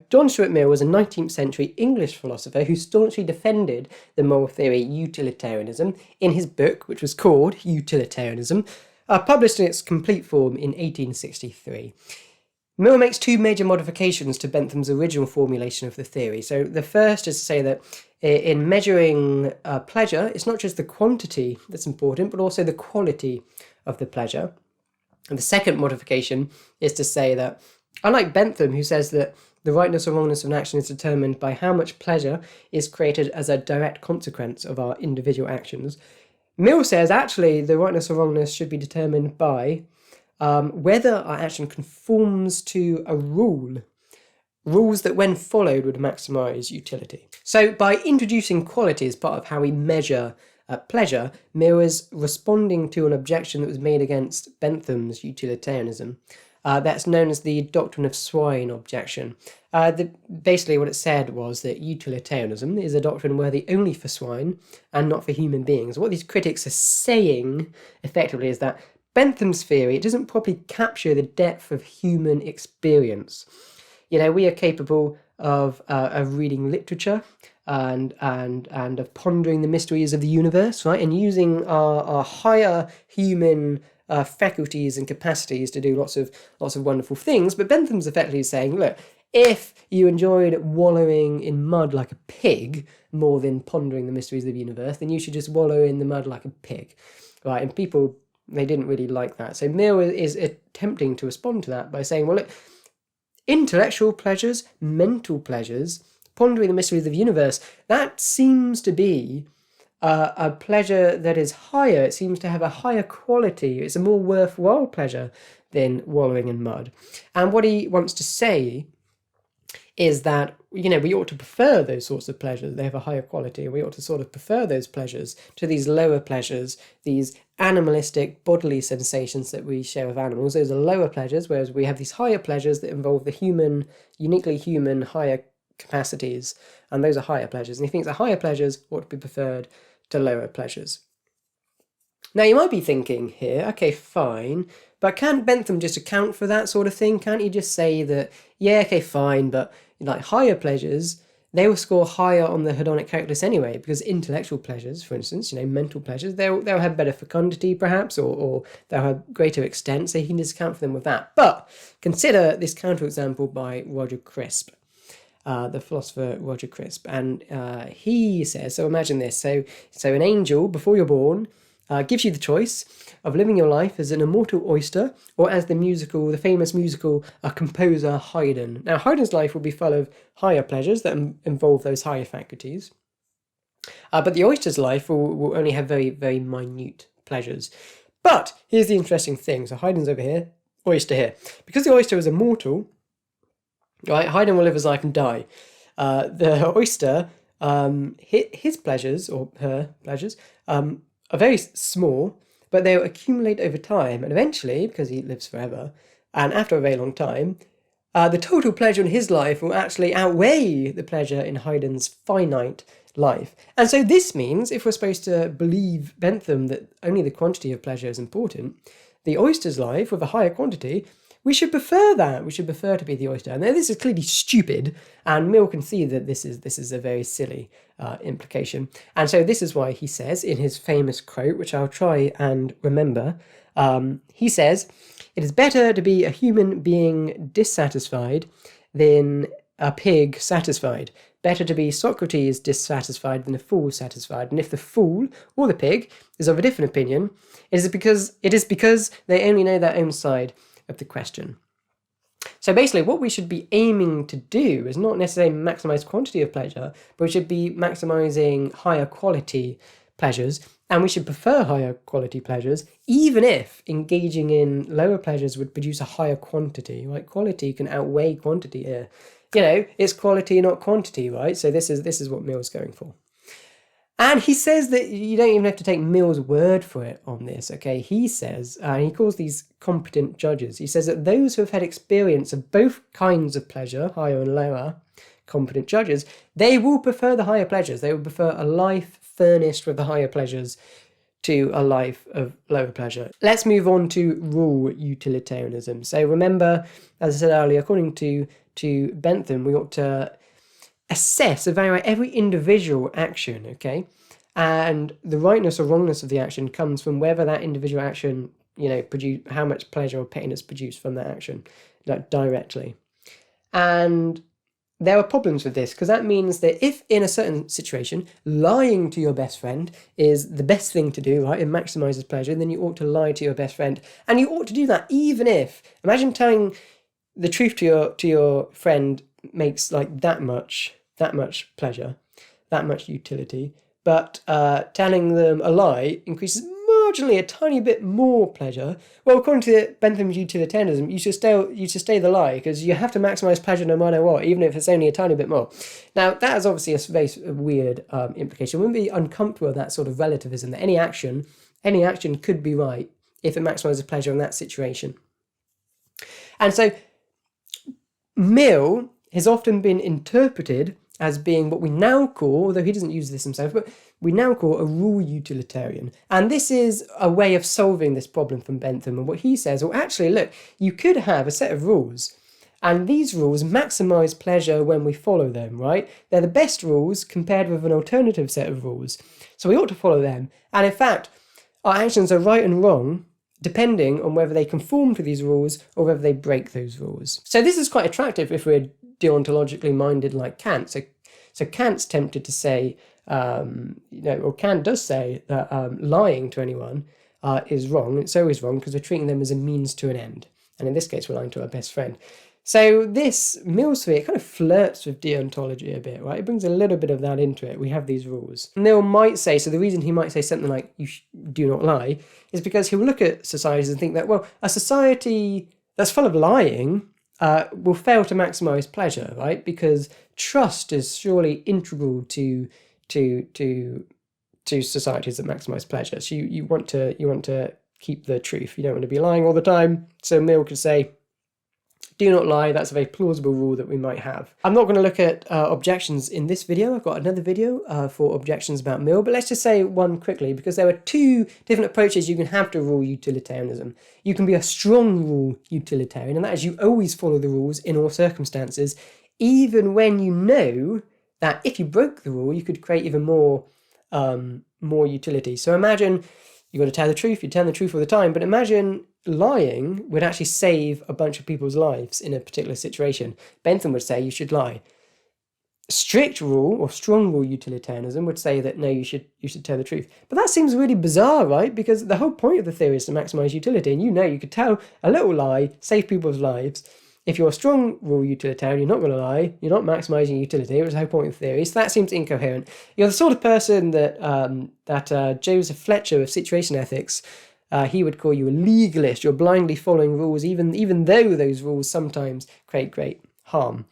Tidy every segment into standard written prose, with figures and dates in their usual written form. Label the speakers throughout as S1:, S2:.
S1: John Stuart Mill was a 19th century English philosopher who staunchly defended the moral theory utilitarianism in his book, which was called Utilitarianism, published in its complete form in 1863. Mill makes two major modifications to Bentham's original formulation of the theory. So the first is to say that in measuring pleasure, it's not just the quantity that's important, but also the quality of the pleasure. And the second modification is to say that, unlike Bentham, who says that the rightness or wrongness of an action is determined by how much pleasure is created as a direct consequence of our individual actions, Mill says actually the rightness or wrongness should be determined by whether our action conforms to a rule, rules that when followed would maximise utility. So by introducing quality as part of how we measure pleasure, Mill is responding to an objection that was made against Bentham's utilitarianism. That's known as the doctrine of swine objection. Basically what it said was that utilitarianism is a doctrine worthy only for swine and not for human beings. What these critics are saying effectively is that Bentham's theory, it doesn't properly capture the depth of human experience. You know, we are capable of reading literature and of pondering the mysteries of the universe, right? And using our higher human faculties and capacities to do lots of wonderful things. But Bentham's effectively saying, look, if you enjoyed wallowing in mud like a pig more than pondering the mysteries of the universe, then you should just wallow in the mud like a pig, right? And people, they didn't really like that. So Mill is attempting to respond to that by saying, well, look, intellectual pleasures, mental pleasures, pondering the mysteries of the universe, that seems to be a pleasure that is higher. It seems to have a higher quality. It's a more worthwhile pleasure than wallowing in mud. And what he wants to say is that, you know, we ought to prefer those sorts of pleasures. They have a higher quality. We ought to sort of prefer those pleasures to these lower pleasures, these animalistic bodily sensations that we share with animals. Those are lower pleasures, whereas we have these higher pleasures that involve the human, uniquely human, higher capacities, and those are higher pleasures. And he thinks that higher pleasures ought to be preferred to lower pleasures. Now you might be thinking here, okay, fine, but can't Bentham just account for that sort of thing? Can't he just say that, yeah, okay, fine, but like higher pleasures, they will score higher on the hedonic calculus anyway, because intellectual pleasures, for instance, you know, mental pleasures, they'll have better fecundity perhaps, or they'll have greater extent, so he can just account for them with that. But consider this counterexample by Roger Crisp. The philosopher Roger Crisp, and he says, so imagine this, so an angel, before you're born, gives you the choice of living your life as an immortal oyster, or as the famous musical composer Haydn. Now Haydn's life will be full of higher pleasures that involve those higher faculties, but the oyster's life will only have very, very minute pleasures. But here's the interesting thing, so Haydn's over here, oyster here. Because the oyster is immortal, right, Haydn will live his life and die. The oyster, his pleasures, or her pleasures, are very small, but they'll accumulate over time, and eventually, because he lives forever, and after a very long time, the total pleasure in his life will actually outweigh the pleasure in Haydn's finite life. And so this means, if we're supposed to believe Bentham that only the quantity of pleasure is important, the oyster's life with a higher quantity, we should prefer that. We should prefer to be the oyster. And this is clearly stupid, and Mill can see that this is a very silly implication. And so this is why he says in his famous quote, which I'll try and remember, he says, "It is better to be a human being dissatisfied than a pig satisfied. Better to be Socrates dissatisfied than a fool satisfied. And if the fool or the pig is of a different opinion, it is because they only know their own side of the question." So basically what we should be aiming to do is not necessarily maximize quantity of pleasure, but we should be maximizing higher quality pleasures, and we should prefer higher quality pleasures, even if engaging in lower pleasures would produce a higher quantity, right? Quality can outweigh quantity here. You know, it's quality, not quantity, right? So this is what Mill's going for. And he says that you don't even have to take Mill's word for it on this, okay? He says, and he calls these competent judges, he says that those who have had experience of both kinds of pleasure, higher and lower, competent judges, they will prefer the higher pleasures. They will prefer a life furnished with the higher pleasures to a life of lower pleasure. Let's move on to rule utilitarianism. So remember, as I said earlier, according to to Bentham, we ought to assess, evaluate every individual action, okay? And the rightness or wrongness of the action comes from whether that individual action, how much pleasure or pain is produced from that action, like directly. And there are problems with this, because that means that if in a certain situation, lying to your best friend is the best thing to do, right, it maximizes pleasure, then you ought to lie to your best friend. And you ought to do that even if, imagine telling the truth to your friend makes like that much pleasure, that much utility, but telling them a lie increases marginally a tiny bit more pleasure. Well, according to Bentham's utilitarianism, you should stay the lie, because you have to maximize pleasure no matter what, even if it's only a tiny bit more. Now, that is obviously a very weird implication. We wouldn't be uncomfortable with that sort of relativism, that any action could be right if it maximizes pleasure in that situation. And so Mill has often been interpreted as being what we now call, although he doesn't use this himself, but we now call a rule utilitarian. And this is a way of solving this problem from Bentham. And what he says, well, actually, look, you could have a set of rules, and these rules maximize pleasure when we follow them, right? They're the best rules compared with an alternative set of rules. So we ought to follow them. And in fact, our actions are right and wrong depending on whether they conform to these rules or whether they break those rules. So this is quite attractive if we're deontologically minded like Kant. So Kant's tempted to say, or Kant does say that lying to anyone is wrong. It's always wrong because we're treating them as a means to an end. And in this case, we're lying to our best friend. So this Mill's theory, it kind of flirts with deontology a bit, right? It brings a little bit of that into it. We have these rules. Mill might say, so the reason he might say something like, you do not lie, is because he'll look at societies and think that, well, a society that's full of lying will fail to maximize pleasure, right? Because trust is surely integral to societies that maximize pleasure. So you want to keep the truth. You don't want to be lying all the time. So Mill could say, do not lie. That's a very plausible rule that we might have. I'm not going to look at objections in this video. I've got another video for objections about Mill, but let's just say one quickly, because there are two different approaches you can have to rule utilitarianism. You can be a strong rule utilitarian, and that is you always follow the rules in all circumstances, even when you know that if you broke the rule, you could create even more utility. So imagine you've got to tell the truth, you tell the truth all the time, but imagine lying would actually save a bunch of people's lives in a particular situation. Bentham would say you should lie. Strict rule or strong rule utilitarianism would say that no, you should tell the truth. But that seems really bizarre, right? Because the whole point of the theory is to maximize utility, and you could tell a little lie, save people's lives. If you're a strong rule utilitarian, you're not going to lie, you're not maximizing utility, which is the whole point of the theory, so that seems incoherent. You're the sort of person that Joseph Fletcher of Situation Ethics, he would call you a legalist. You're blindly following rules, even though those rules sometimes create great harm.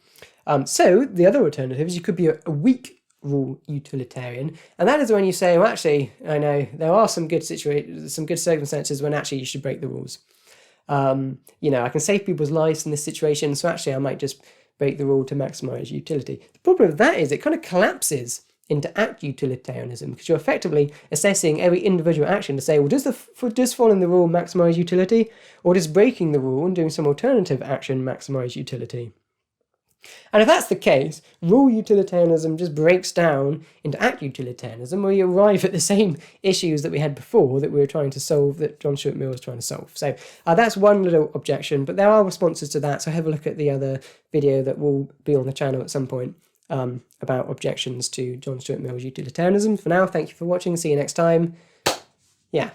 S1: So the other alternative is you could be a weak rule utilitarian, and that is when you say, well, actually, I know there are some good circumstances when actually you should break the rules. I can save people's lives in this situation, so actually I might just break the rule to maximize utility. The problem with that is it kind of collapses into act utilitarianism, because you're effectively assessing every individual action to say, well, does following the rule maximize utility, or does breaking the rule and doing some alternative action maximize utility? And if that's the case, rule utilitarianism just breaks down into act utilitarianism, where you arrive at the same issues that we had before that we were trying to solve, that John Stuart Mill was trying to solve. So that's one little objection, but there are responses to that, so have a look at the other video that will be on the channel at some point about objections to John Stuart Mill's utilitarianism. For now, thank you for watching, see you next time. Yeah.